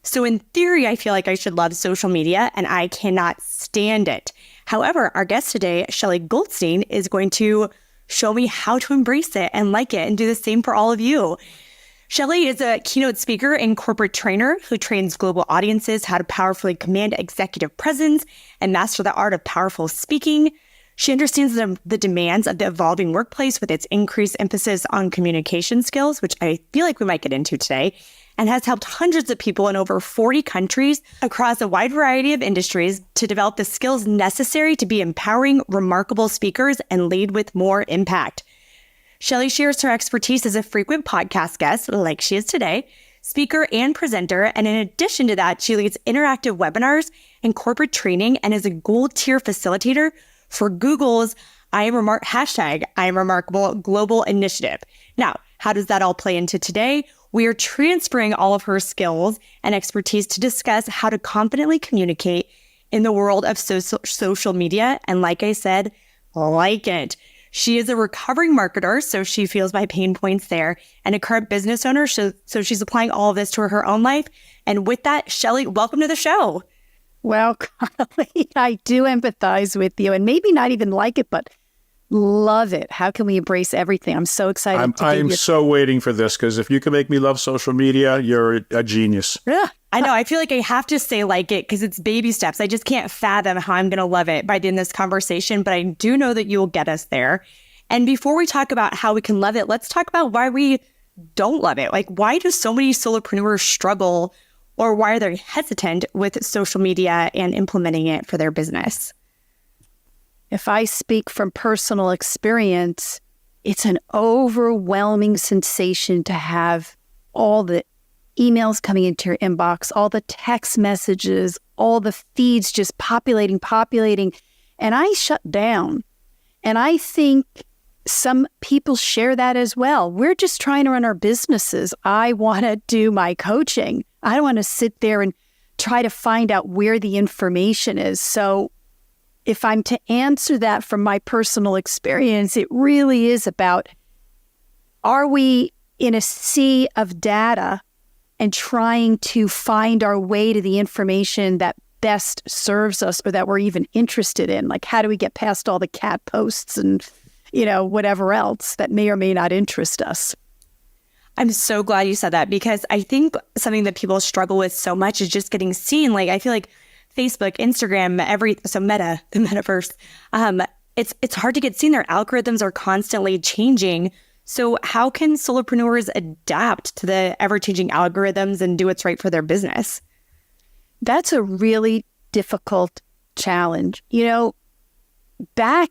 So in theory, I feel like I should love social media and I cannot stand it. However, our guest today, Shelley Goldstein, is going to show me how to embrace it and like it and do the same for all of you. Shelley is a keynote speaker and corporate trainer who trains global audiences how to powerfully command executive presence and master the art of powerful speaking. She understands the demands of the evolving workplace with its increased emphasis on communication skills, which I feel like we might get into today, and has helped hundreds of people in over 40 countries across a wide variety of industries to develop the skills necessary to be empowering, remarkable speakers and lead with more impact. Shelley shares her expertise as a frequent podcast guest, like she is today, speaker and presenter, and in addition to that, she leads interactive webinars and corporate training and is a gold tier facilitator for Google's I Am Remarkable global initiative. Now, how does that all play into today? We are transferring all of her skills and expertise to discuss how to confidently communicate in the world of social media, and like I said, like it. She is a recovering marketer, so she feels my pain points there, and a current business owner, so she's applying all of this to her own life. And with that, Shelley, welcome to the show. Well, Carly, I do empathize with you, and maybe not even like it, but love it. How can we embrace everything? I'm so excited. I'm so waiting for this, because if you can make me love social media, you're a genius. Yeah. I know. I feel like I have to say like it because it's baby steps. I just can't fathom how I'm going to love it by the end of this conversation, but I do know that you will get us there. And before we talk about how we can love it, let's talk about why we don't love it. Like, why do so many solopreneurs struggle, or why are they hesitant with social media and implementing it for their business? If I speak from personal experience, it's an overwhelming sensation to have all the emails coming into your inbox, all the text messages, all the feeds just populating. And I shut down. And I think some people share that as well. We're just trying to run our businesses. I want to do my coaching. I don't want to sit there and try to find out where the information is. So if I'm to answer that from my personal experience, it really is about, are we in a sea of data and trying to find our way to the information that best serves us or that we're even interested in? Like, how do we get past all the cat posts and, whatever else that may or may not interest us? I'm so glad you said that, because I think something that people struggle with so much is just getting seen. Like, I feel like Facebook, Instagram, Meta, the metaverse, it's hard to get seen. Their algorithms are constantly changing. So how can solopreneurs adapt to the ever-changing algorithms and do what's right for their business? That's a really difficult challenge. Back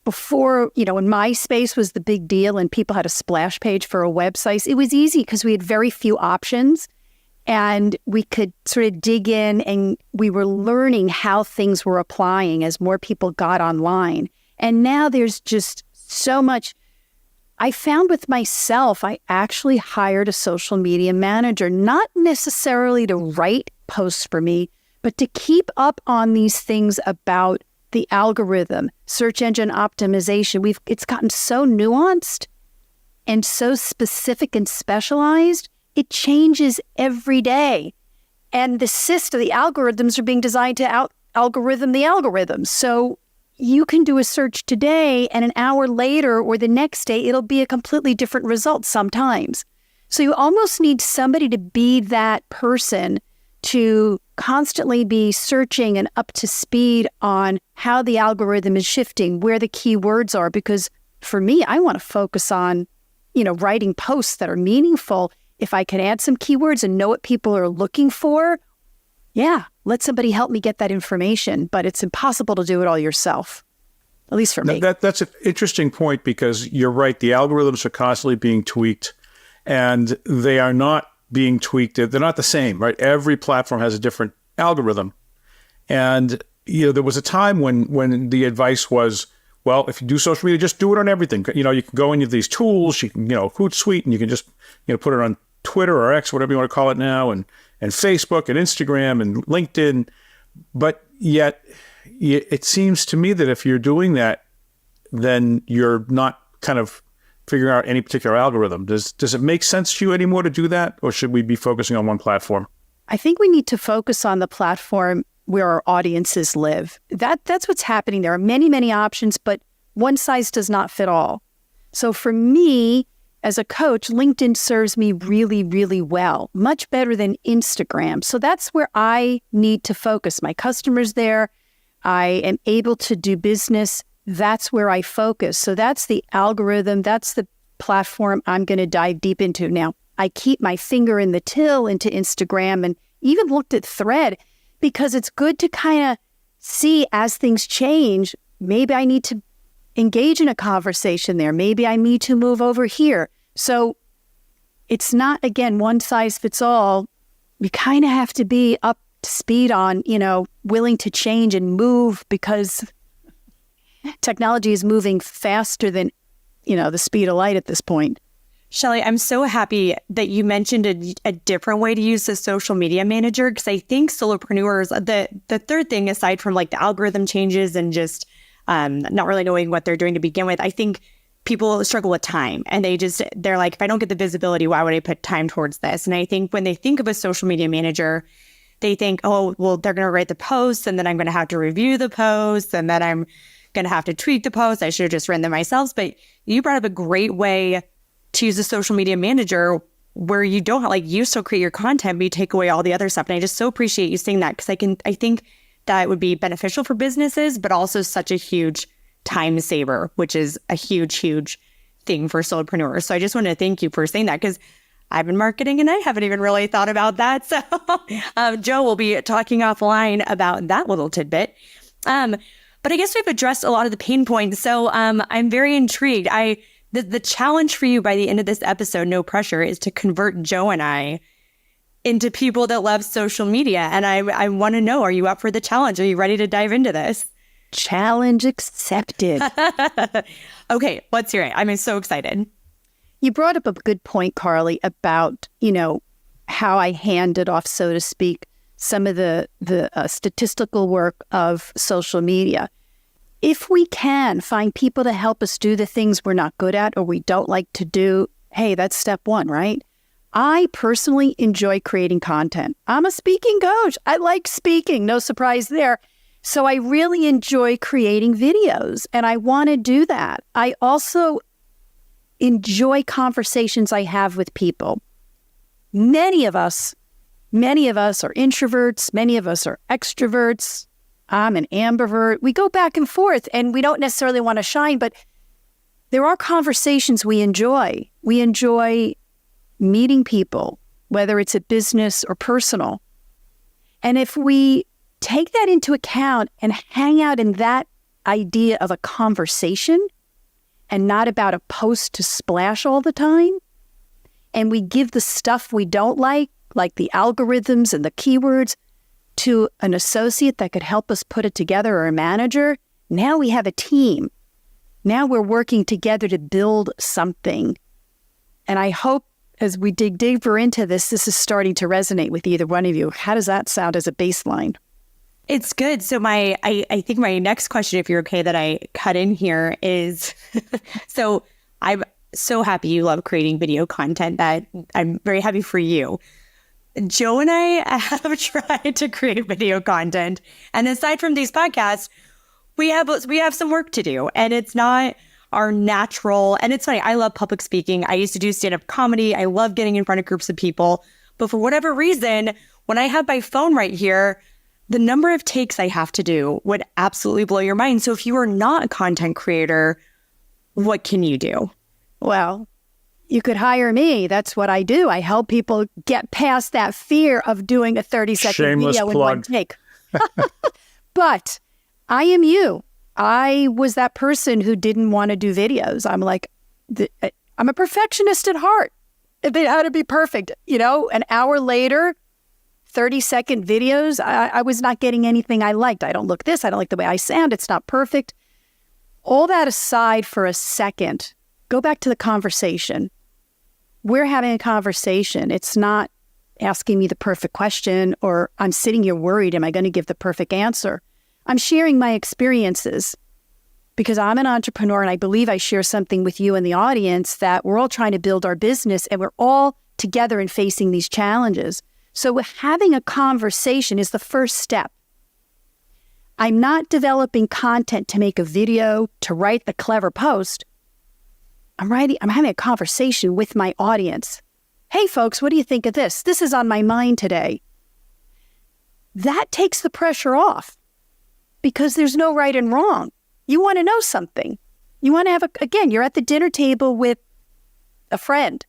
before, when MySpace was the big deal and people had a splash page for a website, it was easy because we had very few options and we could sort of dig in, and we were learning how things were applying as more people got online. And now there's just so much. I found with myself, I actually hired a social media manager, not necessarily to write posts for me, but to keep up on these things about the algorithm, search engine optimization. It's gotten so nuanced and so specific and specialized. It changes every day. And the algorithms are being designed to out-algorithm the algorithms. So you can do a search today, and an hour later or the next day, it'll be a completely different result sometimes. So you almost need somebody to be that person to constantly be searching and up to speed on how the algorithm is shifting, where the keywords are. Because for me, I want to focus on, writing posts that are meaningful. If I can add some keywords and know what people are looking for, let somebody help me get that information. But it's impossible to do it all yourself, at least for me. That's an interesting point, because you're right. The algorithms are constantly being tweaked, and they are not being tweaked. They're not the same, right? Every platform has a different algorithm. And, there was a time when the advice was, well, if you do social media, just do it on everything. You can go into these tools, you can, Hootsuite, and you can just, put it on Twitter or X, whatever you want to call it now, and Facebook and Instagram and LinkedIn. But yet it seems to me that if you're doing that, then you're not kind of figuring out any particular algorithm. Does it make sense to you anymore to do that? Or should we be focusing on one platform? I think we need to focus on the platform where our audiences live. That's what's happening. There are many, many options, but one size does not fit all. So for me, as a coach, LinkedIn serves me really, really well, much better than Instagram. So that's where I need to focus. My customers there, I am able to do business. That's where I focus. So that's the algorithm. That's the platform I'm going to dive deep into. Now, I keep my finger in the till into Instagram and even looked at Thread because it's good to kind of see as things change. Maybe I need to engage in a conversation there. Maybe I need to move over here. So it's not, again, one size fits all. You kind of have to be up to speed on, willing to change and move because technology is moving faster than, the speed of light at this point. Shelley, I'm so happy that you mentioned a different way to use the social media manager, because I think solopreneurs, the third thing, aside from like the algorithm changes and just not really knowing what they're doing to begin with, I think people struggle with time, and they're like, if I don't get the visibility, why would I put time towards this? And I think when they think of a social media manager, they think, oh, well, they're going to write the posts and then I'm going to have to review the posts and then I'm going to have to tweak the posts. I should have just written them myself. But you brought up a great way to use a social media manager where you don't you still create your content, but you take away all the other stuff. And I just so appreciate you saying that, because I think that would be beneficial for businesses, but also such a huge time saver, which is a huge, huge thing for solopreneurs. So I just want to thank you for saying that, because I've been marketing and I haven't even really thought about that. So Joe will be talking offline about that little tidbit. But I guess we've addressed a lot of the pain points. So I'm very intrigued. The challenge for you by the end of this episode, no pressure, is to convert Joe and I into people that love social media. And I want to know, are you up for the challenge? Are you ready to dive into this? Challenge accepted. Okay, let's hear it. I'm so excited. You brought up a good point, Carly, about, how I handed off, so to speak, some of the statistical work of social media. If we can find people to help us do the things we're not good at or we don't like to do, hey, that's step one, right? I personally enjoy creating content. I'm a speaking coach. I like speaking. No surprise there. So I really enjoy creating videos, and I want to do that. I also enjoy conversations I have with people. Many of us are introverts. Many of us are extroverts. I'm an ambivert. We go back and forth, and we don't necessarily want to shine, but there are conversations we enjoy. We enjoy meeting people, whether it's a business or personal. And if we take that into account and hang out in that idea of a conversation and not about a post to splash all the time, and we give the stuff we don't like the algorithms and the keywords, to an associate that could help us put it together, or a manager, now we have a team. Now we're working together to build something. And I hope as we dig deeper into this is starting to resonate with either one of you. How does that sound as a baseline? It's good. So I think my next question, if you're okay that I cut in here, is so I'm so happy you love creating video content. That I'm very happy for you. Joe and I have tried to create video content, and aside from these podcasts, we have some work to do, and it's not our natural. And it's funny, I love public speaking. I used to do stand-up comedy. I love getting in front of groups of people, but for whatever reason, when I have my phone right here, the number of takes I have to do would absolutely blow your mind. So if you are not a content creator, what can you do? Well, you could hire me. That's what I do. I help people get past that fear of doing a 30-second video in one take. But I am you. I was that person who didn't want to do videos. I'm like, I'm a perfectionist at heart. They had to be perfect. An hour later, 30-second videos, I was not getting anything I liked. I don't look this. I don't like the way I sound. It's not perfect. All that aside for a second, go back to the conversation. We're having a conversation. It's not asking me the perfect question, or I'm sitting here worried, am I going to give the perfect answer? I'm sharing my experiences because I'm an entrepreneur and I believe I share something with you and the audience that we're all trying to build our business and we're all together and facing these challenges. So having a conversation is the first step. I'm not developing content to make a video, to write a clever post. I'm having a conversation with my audience. Hey folks, what do you think of this? This is on my mind today. That takes the pressure off because there's no right and wrong. You want to know something. You want to have you're at the dinner table with a friend.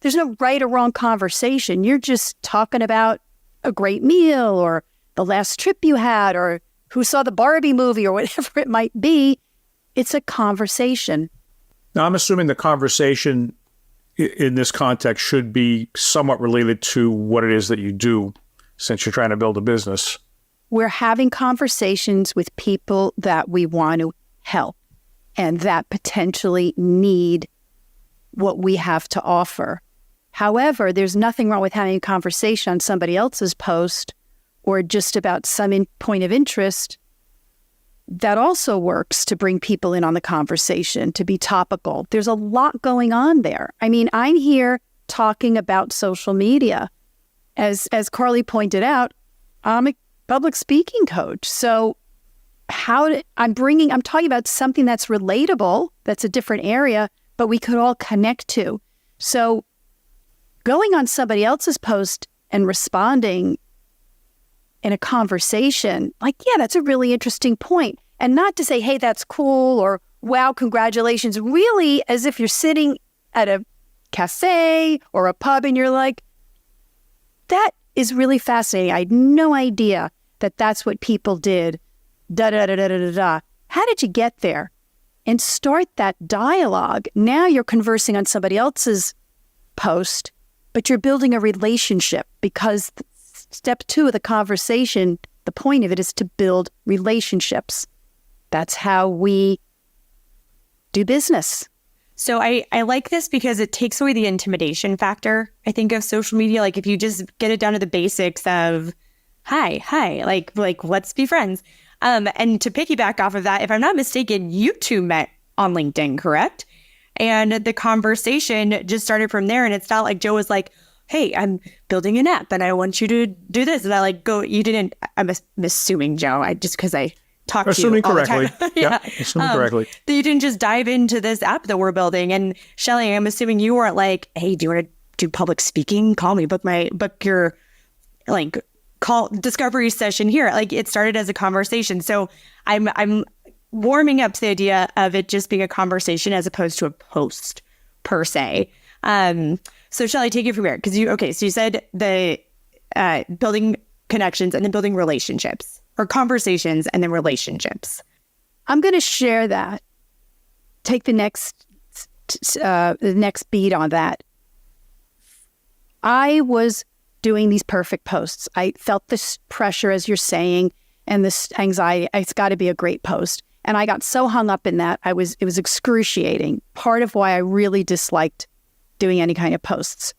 There's no right or wrong conversation. You're just talking about a great meal or the last trip you had or who saw the Barbie movie or whatever it might be. It's a conversation. Now, I'm assuming the conversation in this context should be somewhat related to what it is that you do, since you're trying to build a business. We're having conversations with people that we want to help and that potentially need what we have to offer. However, there's nothing wrong with having a conversation on somebody else's post or just about some point of interest. That also works to bring people in on the conversation, to be topical. There's a lot going on there. I mean, I'm here talking about social media. As Carly pointed out, I'm a public speaking coach. So I'm talking about something that's relatable, that's a different area, but we could all connect to. So going on somebody else's post and responding in a conversation, that's a really interesting point. And not to say, hey, that's cool, or wow, congratulations, really as if you're sitting at a cafe or a pub and you're like, that is really fascinating. I had no idea that that's what people did. Da-da-da-da-da-da. How did you get there? And start that dialogue. Now you're conversing on somebody else's post, but you're building a relationship because step 2 of the conversation, the point of it is to build relationships. That's how we do business. So I like this because it takes away the intimidation factor, I think, of social media. Like if you just get it down to the basics of, hi, like let's be friends. And to piggyback off of that, if I'm not mistaken, you two met on LinkedIn, correct? And the conversation just started from there. And it's not like Joe was like, hey, I'm building an app and I want you to do this. And I I'm assuming, Joe, because I talk to you all the time. Yeah, assuming correctly. That you didn't just dive into this app that we're building. And Shelley, I'm assuming you weren't like, hey, do you want to do public speaking? Call me, book your call discovery session here. Like it started as a conversation. So I'm warming up to the idea of it just being a conversation as opposed to a post per se. So Shelley, take it from here. So you said the building connections and then building relationships, or conversations and then relationships. I'm going to share that. Take the next beat on that. I was doing these perfect posts. I felt this pressure, as you're saying, and this anxiety. It's got to be a great post. And I got so hung up in that. It was excruciating. Part of why I really disliked doing any kind of posts.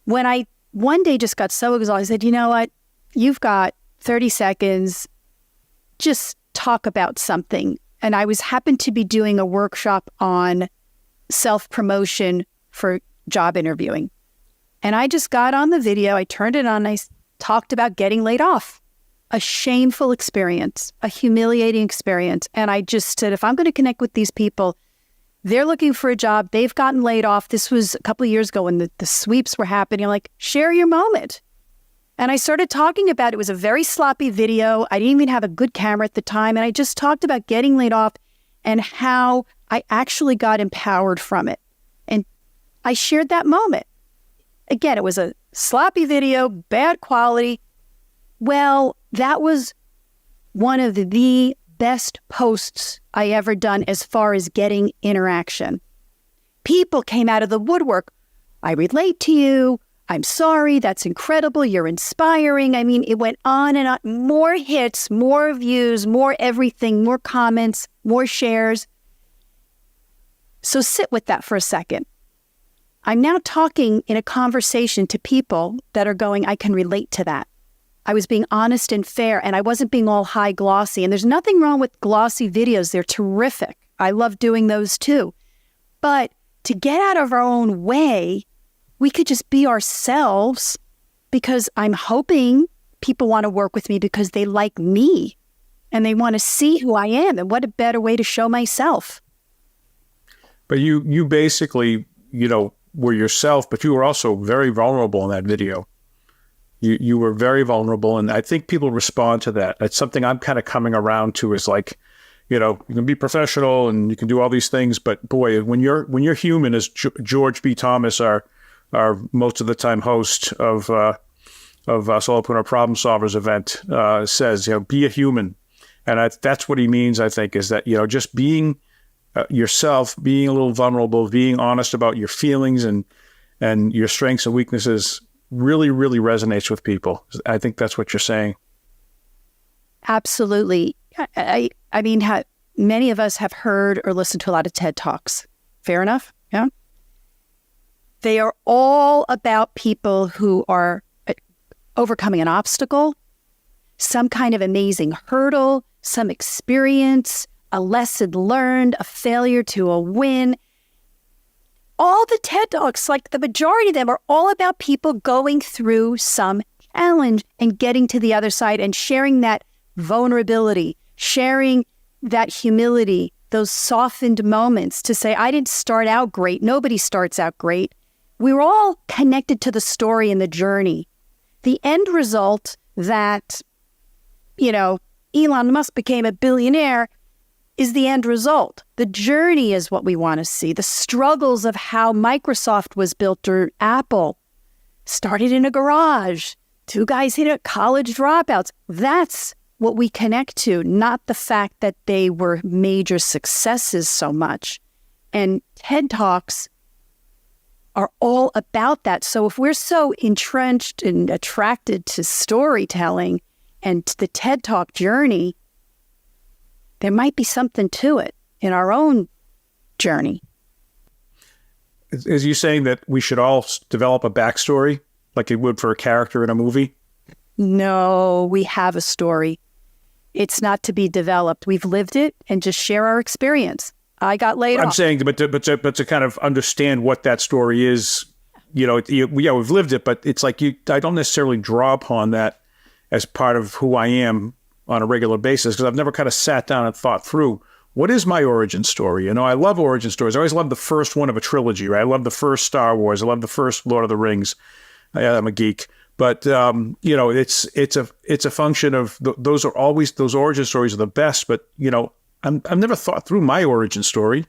When I one day just got so exhausted, I said, you know what? You've got 30 seconds. Just talk about something. And I happened to be doing a workshop on self-promotion for job interviewing. And I just got on the video, I turned it on, I talked about getting laid off. A shameful experience, a humiliating experience. And I just said, if I'm going to connect with these people, they're looking for a job, they've gotten laid off. This was a couple of years ago when the sweeps were happening. I'm like, share your moment. And I started talking about it. It was a very sloppy video. I didn't even have a good camera at the time. And I just talked about getting laid off and how I actually got empowered from it. And I shared that moment. Again, it was a sloppy video, bad quality. Well, that was one of the best posts I ever done as far as getting interaction. People came out of the woodwork. I relate to you. I'm sorry. That's incredible. You're inspiring. I mean, it went on and on. More hits, more views, more everything, more comments, more shares. So sit with that for a second. I'm now talking in a conversation to people that are going, I can relate to that. I was being honest and fair, and I wasn't being all high glossy. And there's nothing wrong with glossy videos. They're terrific. I love doing those too. But to get out of our own way, we could just be ourselves, because I'm hoping people want to work with me because they like me and they want to see who I am. And what a better way to show myself. But you basically, were yourself, but you were also very vulnerable in that video. You were very vulnerable, and I think people respond to that. That's something I'm kind of coming around to, is like, you can be professional and you can do all these things, but boy, when you're human, as George B. Thomas, our most of the time host of Solopreneur Problem Solvers event, says, be a human. And that's what he means, I think, is that, just being yourself, being a little vulnerable, being honest about your feelings and your strengths and weaknesses really, really resonates with people. I think that's what you're saying. Absolutely. I mean, many of us have heard or listened to a lot of TED Talks. Fair enough? Yeah. They are all about people who are overcoming an obstacle, some kind of amazing hurdle, some experience, a lesson learned, a failure to a win. All the TED Talks, like the majority of them, are all about people going through some challenge and getting to the other side and sharing that vulnerability, sharing that humility, those softened moments to say, I didn't start out great. Nobody starts out great. We were all connected to the story and the journey. The end result that, Elon Musk became a billionaire is the end result. The journey is what we want to see. The struggles of how Microsoft was built, or Apple started in a garage. 2 guys hit it, college dropouts. That's what we connect to, not the fact that they were major successes so much. And TED Talks are all about that. So if we're so entrenched and attracted to storytelling and to the TED Talk journey, there might be something to it in our own journey. Is you saying that we should all develop a backstory like you would for a character in a movie? No, we have a story. It's not to be developed. We've lived it and just share our experience. I got laid off. I'm saying, but to kind of understand what that story is, we've lived it, but it's like I don't necessarily draw upon that as part of who I am on a regular basis, because I've never kind of sat down and thought through, what is my origin story? I love origin stories. I always love the first one of a trilogy, right? I love the first Star Wars. I love the first Lord of the Rings. I'm a geek. But, it's a function of those origin stories are the best. But, I've never thought through my origin story.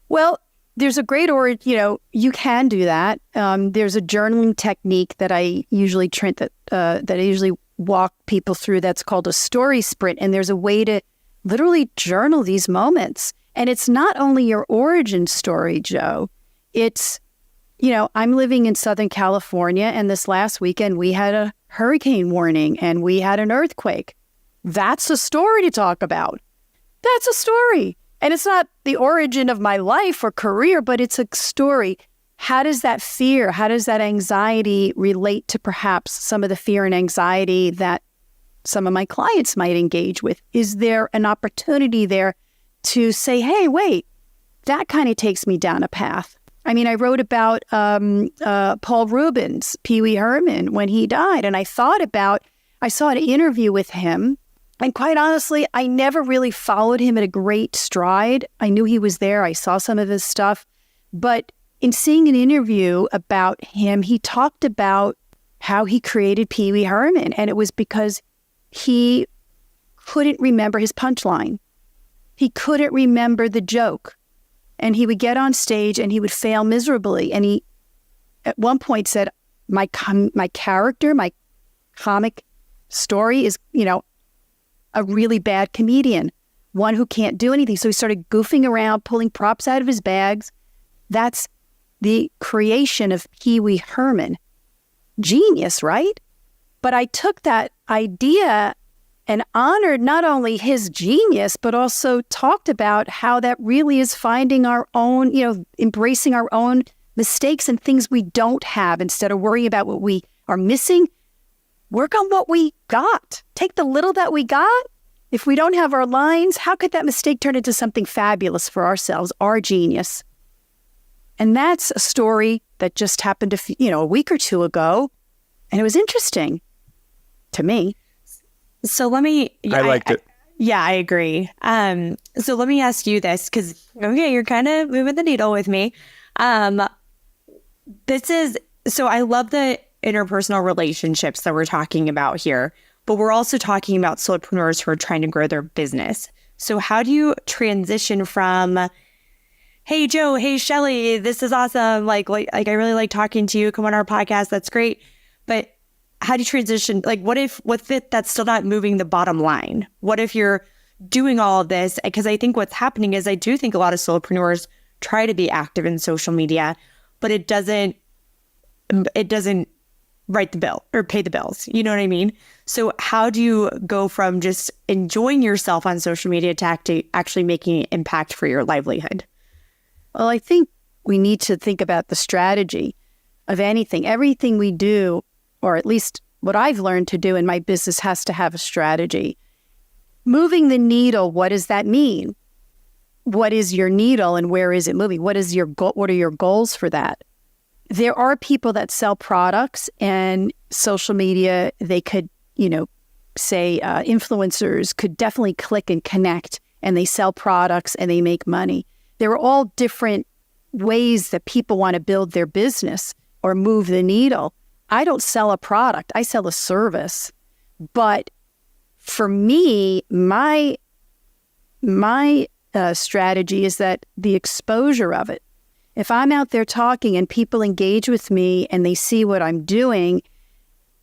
Well, there's a great you can do that. There's a journaling technique that I usually walk people through that's called a story sprint. And there's a way to literally journal these moments. And it's not only your origin story, Joe. It's, I'm living in Southern California, and this last weekend we had a hurricane warning and we had an earthquake. That's a story to talk about. That's a story. And it's not the origin of my life or career, but it's a story. How does that fear, how does that anxiety relate to perhaps some of the fear and anxiety that some of my clients might engage with? Is there an opportunity there to say, hey, wait, that kind of takes me down a path? I mean, I wrote about Paul Rubens, Pee Wee Herman, when he died. And I saw an interview with him. And quite honestly, I never really followed him at a great stride. I knew he was there. I saw some of his stuff. But in seeing an interview about him, he talked about how he created Pee Wee Herman. And it was because he couldn't remember his punchline. He couldn't remember the joke. And he would get on stage and he would fail miserably. And he, at one point, said, my character, my comic story is, a really bad comedian, one who can't do anything. So he started goofing around, pulling props out of his bags. That's the creation of Pee Wee Herman. Genius, right? But I took that idea and honored not only his genius, but also talked about how that really is finding our own, embracing our own mistakes and things we don't have instead of worrying about what we are missing. work on what we got. Take the little that we got. If we don't have our lines, how could that mistake turn into something fabulous for ourselves, our genius? And that's a story that just happened a week or two ago. And it was interesting to me. So let me... I liked it. Yeah, I agree. So let me ask you this, because, okay, you're kind of moving the needle with me. So I love the interpersonal relationships that we're talking about here, but we're also talking about solopreneurs who are trying to grow their business. So how do you transition from, hey, Joe, hey, Shelley, this is awesome. Like I really like talking to you. Come on our podcast. That's great. But how do you transition? Like, what if that's still not moving the bottom line? What if you're doing all of this? Because I think what's happening is I do think a lot of solopreneurs try to be active in social media, but it doesn't write the bill or pay the bills. You know what I mean? So how do you go from just enjoying yourself on social media to actually making an impact for your livelihood? Well, I think we need to think about the strategy of anything. Everything we do, or at least what I've learned to do in my business, has to have a strategy. Moving the needle, what does that mean? What is your needle and where is it moving? What is your goal? What are your goals for that? There are people that sell products, and social media, they could, say influencers could definitely click and connect, and they sell products and they make money. There are all different ways that people want to build their business or move the needle. I don't sell a product, I sell a service. But for me, my strategy is that the exposure of it. If I'm out there talking and people engage with me and they see what I'm doing,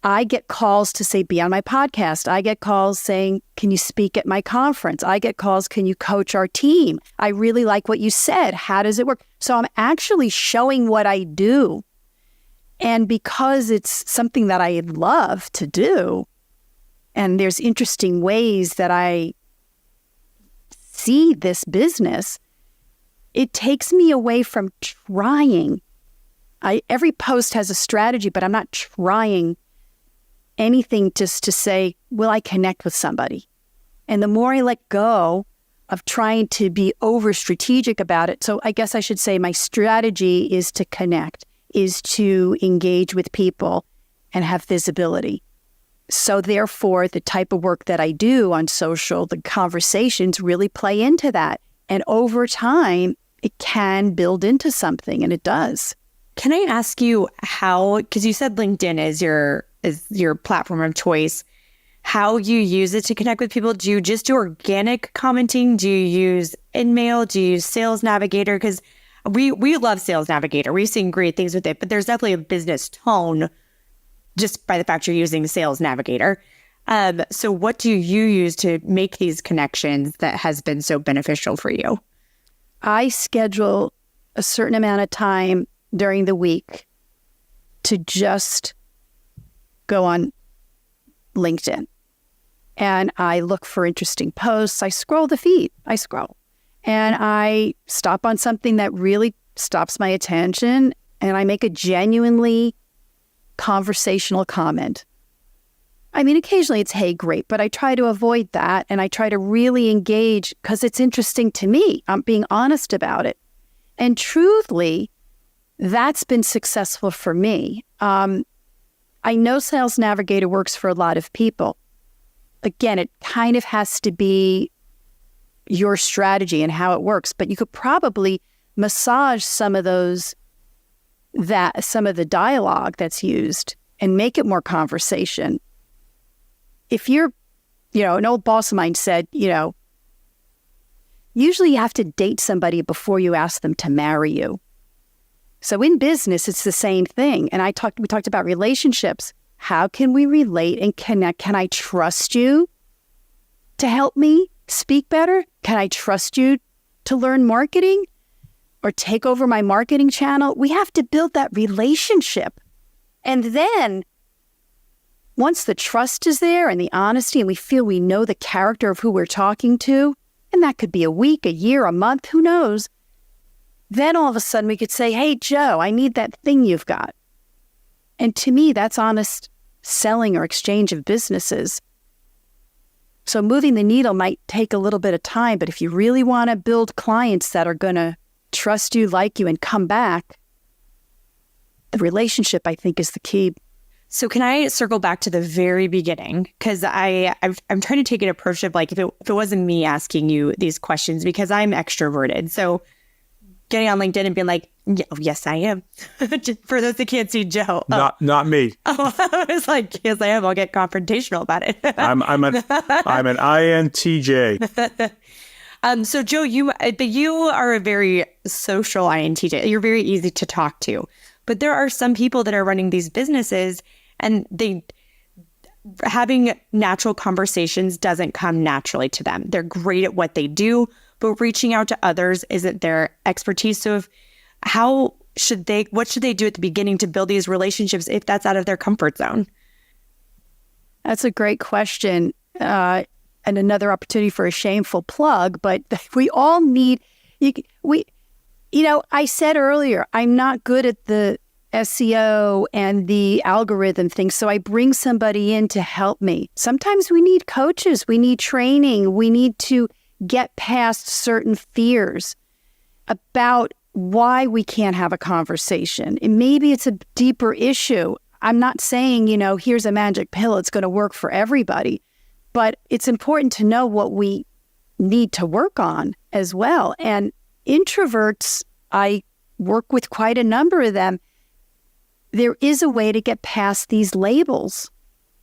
I get calls to say, be on my podcast. I get calls saying, can you speak at my conference? I get calls, can you coach our team? I really like what you said. How does it work? So I'm actually showing what I do. And because it's something that I love to do, and there's interesting ways that I see this business, it takes me away from trying. Every post has a strategy, but I'm not trying anything just to say, will I connect with somebody? And the more I let go of trying to be over strategic about it, so I guess I should say my strategy is to connect, is to engage with people and have visibility. So therefore, the type of work that I do on social, the conversations really play into that. And over time, it can build into something, and it does. Can I ask you how, because you said LinkedIn is your platform of choice, how you use it to connect with people? Do you just do organic commenting? Do you use InMail? Do you use Sales Navigator? Because we love Sales Navigator. We've seen great things with it, but there's definitely a business tone just by the fact you're using Sales Navigator. So what do you use to make these connections that has been so beneficial for you? I schedule a certain amount of time during the week to just go on LinkedIn. And I look for interesting posts. I scroll the feed. And I stop on something that really stops my attention, and I make a genuinely conversational comment. I mean, occasionally it's, hey, great, but I try to avoid that, and I try to really engage because it's interesting to me. I'm being honest about it. And truthfully, that's been successful for me. I know Sales Navigator works for a lot of people. Again, it kind of has to be your strategy and how it works, but you could probably massage some of the dialogue that's used and make it more conversation. If you're, an old boss of mine said, usually you have to date somebody before you ask them to marry you. So in business, it's the same thing. And we talked about relationships. How can we relate and connect? Can I trust you to help me speak better? Can I trust you to learn marketing or take over my marketing channel? We have to build that relationship. And then once the trust is there and the honesty, and we feel we know the character of who we're talking to, and that could be a week, a year, a month, who knows? Then all of a sudden we could say, hey, Joe, I need that thing you've got. And to me, that's honest selling or exchange of businesses. So moving the needle might take a little bit of time, but if you really want to build clients that are going to trust you, like you, and come back, the relationship, I think, is the key. So can I circle back to the very beginning? Because I'm trying to take an approach of like, if it wasn't me asking you these questions, because I'm extroverted. So getting on LinkedIn and being like, yes, I am. For those that can't see Joe. Not me. I was like, yes, I am. I'll get confrontational about it. I'm an INTJ. So Joe, you are a very social INTJ. You're very easy to talk to. But there are some people that are running these businesses and having natural conversations doesn't come naturally to them. They're great at what they do, but reaching out to others isn't their expertise. So what should they do at the beginning to build these relationships if that's out of their comfort zone? That's a great question. And another opportunity for a shameful plug, but we all need, I said earlier, I'm not good at the SEO and the algorithm thing, so I bring somebody in to help me. Sometimes we need coaches, we need training, we need to get past certain fears about why we can't have a conversation. And maybe it's a deeper issue. I'm not saying, here's a magic pill, it's going to work for everybody, but it's important to know what we need to work on as well. And introverts, I work with quite a number of them. There is a way to get past these labels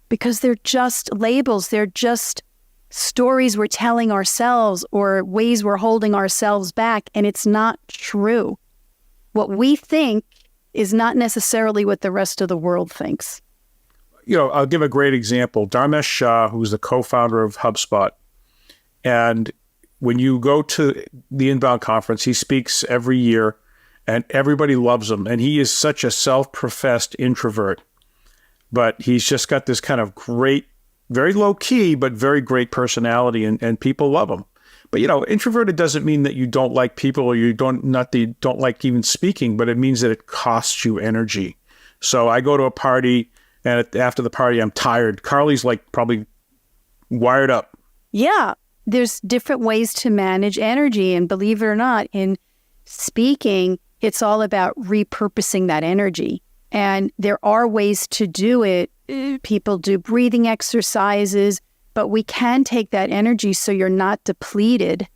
because they're just labels. They're just stories we're telling ourselves or ways we're holding ourselves back, and it's not true. What we think is not necessarily what the rest of the world thinks. I'll give a great example. Dharmesh Shah, who's the co-founder of HubSpot, and when you go to the Inbound conference, he speaks every year, and everybody loves him. And he is such a self-professed introvert, but he's just got this kind of great, very low-key, but very great personality, and people love him. But, introverted doesn't mean that you don't like people or you don't like even speaking, but it means that it costs you energy. So I go to a party, and after the party, I'm tired. Carly's like probably wired up. Yeah, there's different ways to manage energy. And believe it or not, in speaking, it's all about repurposing that energy. And there are ways to do it. People do breathing exercises, but we can take that energy so you're not depleted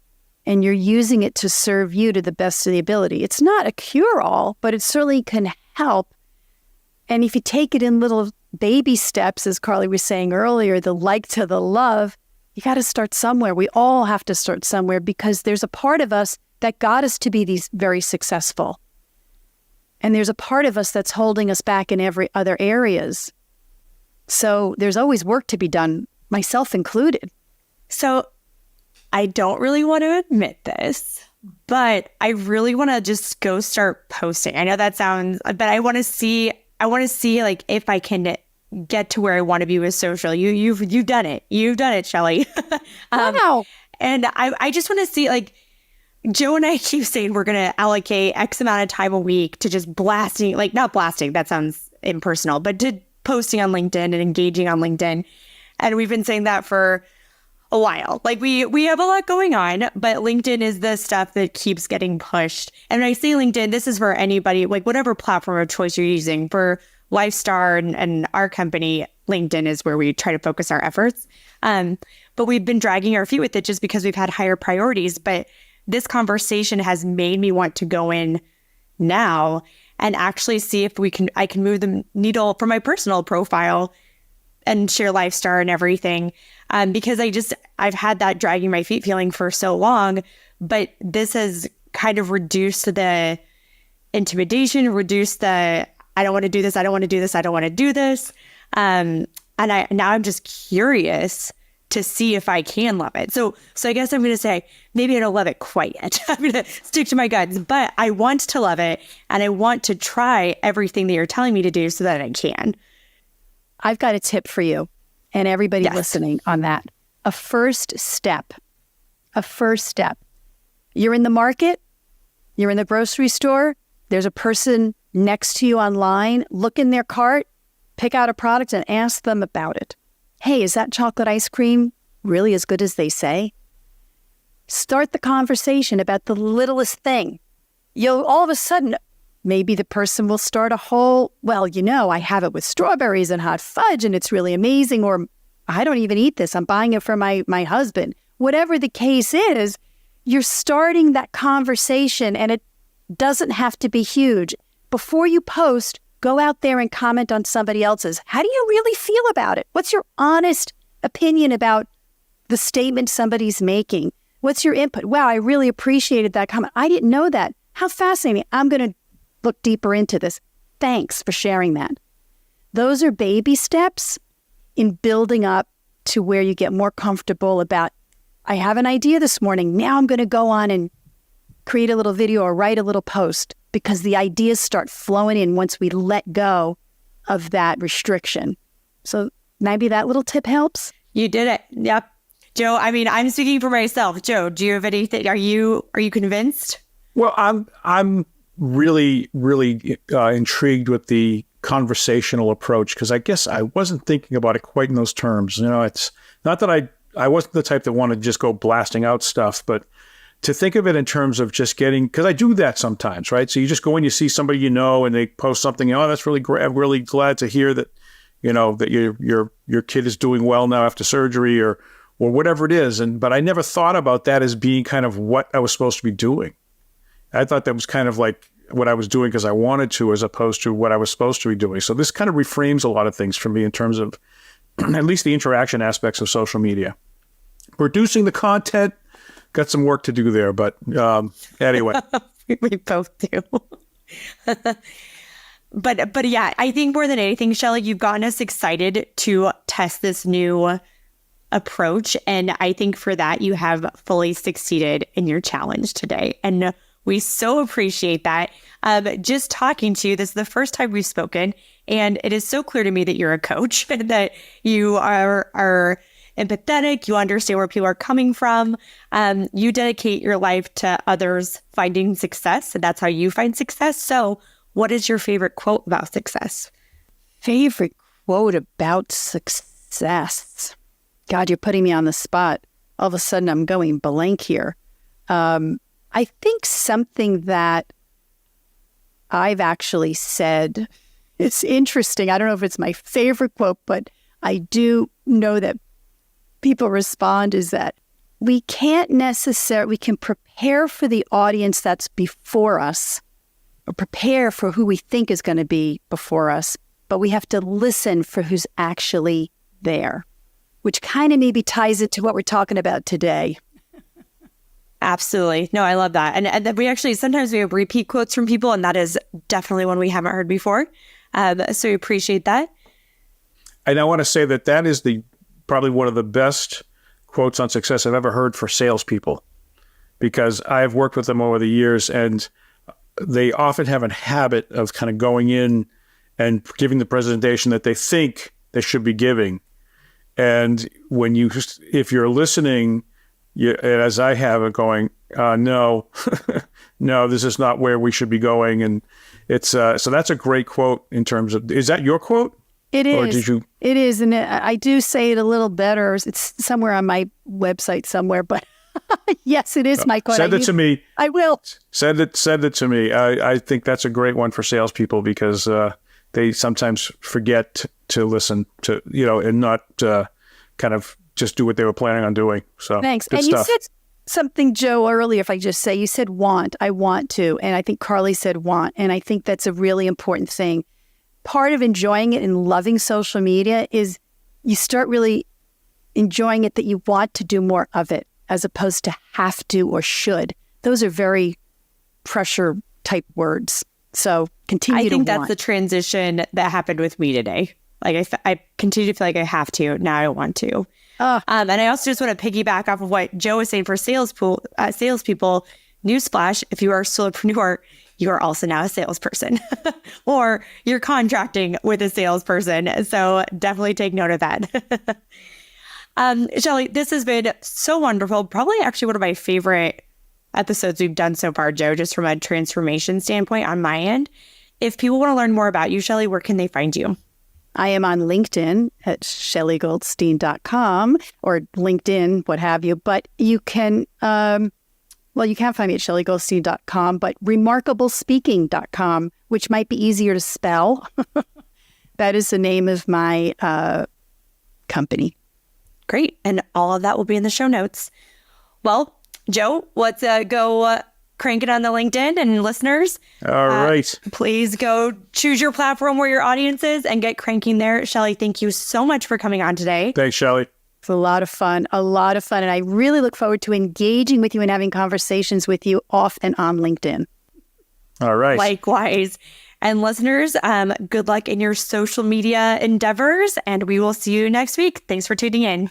and you're using it to serve you to the best of the ability. It's not a cure-all, but it certainly can help. And if you take it in little baby steps, as Carly was saying earlier, the like to the love, you got to start somewhere. We all have to start somewhere because there's a part of us that got us to be these very successful. And there's a part of us that's holding us back in every other areas. So there's always work to be done, myself included. So I don't really want to admit this, but I really want to just go start posting. I know that sounds, but I want to see like if I can get to where I want to be with social. You've done it. You've done it, Shelley. Wow. And I just want to see, like, Joe and I keep saying we're going to allocate X amount of time a week to just blasting, like not blasting, that sounds impersonal, but to posting on LinkedIn and engaging on LinkedIn. And we've been saying that for a while. Like we have a lot going on, but LinkedIn is the stuff that keeps getting pushed. And when I say LinkedIn, this is for anybody, like whatever platform of choice you're using. For Lifestar and our company, LinkedIn is where we try to focus our efforts. But we've been dragging our feet with it just because we've had higher priorities. But this conversation has made me want to go in now and actually see if I can move the needle for my personal profile and share Lifestar and everything. Because I've had that dragging my feet feeling for so long, but this has kind of reduced the intimidation, reduced the, I don't want to do this, I don't want to do this, I don't want to do this. And now I'm just curious to see if I can love it. So I guess I'm going to say, maybe I don't love it quite yet. I'm going to stick to my guns, but I want to love it. And I want to try everything that you're telling me to do so that I can. I've got a tip for you and everybody Yes. listening on that. A first step. You're in the market, you're in the grocery store, there's a person next to you online, look in their cart, pick out a product and ask them about it. Hey, is that chocolate ice cream really as good as they say? Start the conversation about the littlest thing. You'll all of a sudden, maybe the person will start a whole, well, I have it with strawberries and hot fudge and it's really amazing. Or I don't even eat this. I'm buying it for my husband. Whatever the case is, you're starting that conversation, and it doesn't have to be huge. Before you post, go out there and comment on somebody else's. How do you really feel about it? What's your honest opinion about the statement somebody's making? What's your input? Wow, I really appreciated that comment. I didn't know that. How fascinating. I'm going to look deeper into this. Thanks for sharing that. Those are baby steps in building up to where you get more comfortable about, I have an idea this morning. Now I'm going to go on and create a little video or write a little post, because the ideas start flowing in once we let go of that restriction. So maybe that little tip helps. You did it. Yep. Joe, I'm speaking for myself. Joe, do you have anything? Are you convinced? Well, I'm really, really intrigued with the conversational approach, because I guess I wasn't thinking about it quite in those terms. It's not that I wasn't the type that wanted to just go blasting out stuff, but to think of it in terms of just getting, because I do that sometimes, right? So you just go and you see somebody and they post something, that's really great. I'm really glad to hear that, that your kid is doing well now after surgery or whatever it is. But I never thought about that as being kind of what I was supposed to be doing. I thought that was kind of like what I was doing because I wanted to, as opposed to what I was supposed to be doing. So this kind of reframes a lot of things for me in terms of at least the interaction aspects of social media. Producing the content, got some work to do there, but anyway. We both do. But yeah, I think more than anything, Shelley, you've gotten us excited to test this new approach. And I think for that, you have fully succeeded in your challenge today. And we so appreciate that. Just talking to you, this is the first time we've spoken, and it is so clear to me that you're a coach and that you are empathetic, you understand where people are coming from, you dedicate your life to others finding success, and that's how you find success. So what is your favorite quote about success? Favorite quote about success? God, you're putting me on the spot. All of a sudden, I'm going blank here. I think something that I've actually said, it's interesting. I don't know if it's my favorite quote, but I do know that people respond is that we can't necessarily, we can prepare for the audience that's before us or prepare for who we think is going to be before us, but we have to listen for who's actually there, which kind of maybe ties into what we're talking about today. Absolutely. No, I love that. And we actually, sometimes we have repeat quotes from people, and that is definitely one we haven't heard before. So we appreciate that. And I want to say that is probably one of the best quotes on success I've ever heard for salespeople, because I've worked with them over the years, and they often have a habit of kind of going in and giving the presentation that they think they should be giving. And if you're listening, as I have it going, no, no, this is not where we should be going. And it's so that's a great quote in terms of, is that your quote? It is. Or did you? It is. And I do say it a little better. It's somewhere on my website somewhere, but yes, it is my quote. Send it to me. I will. Send it to me. I think that's a great one for salespeople, because they sometimes forget to listen to, and not kind of just do what they were planning on doing. So thanks. And stuff. You said something, Joe, earlier, if I just say, you said want, I want to. And I think Carly said want. And I think that's a really important thing. Part of enjoying it and loving social media is you start really enjoying it that you want to do more of it, as opposed to have to or should. Those are very pressure type words. So continue to I think want. that's the transition that happened with me today. Like I continue to feel like I have to. Now I want to. And I also just want to piggyback off of what Joe was saying for salespeople. Newsflash, if you are a solopreneur, you are also now a salesperson or you're contracting with a salesperson. So definitely take note of that. Shelley, this has been so wonderful. Probably actually one of my favorite episodes we've done so far, Joe, just from a transformation standpoint on my end. If people want to learn more about you, Shelley, where can they find you? I am on LinkedIn at shelleygoldstein.com or LinkedIn, what have you. But you can, you can't find me at shelleygoldstein.com, but remarkablespeaking.com, which might be easier to spell. That is the name of my company. Great. And all of that will be in the show notes. Well, Joe, let's go crank it on the LinkedIn, and listeners. All right. Please go choose your platform where your audience is and get cranking there. Shelley, thank you so much for coming on today. Thanks, Shelley. It's a lot of fun. And I really look forward to engaging with you and having conversations with you off and on LinkedIn. All right. Likewise. And listeners, good luck in your social media endeavors, and we will see you next week. Thanks for tuning in.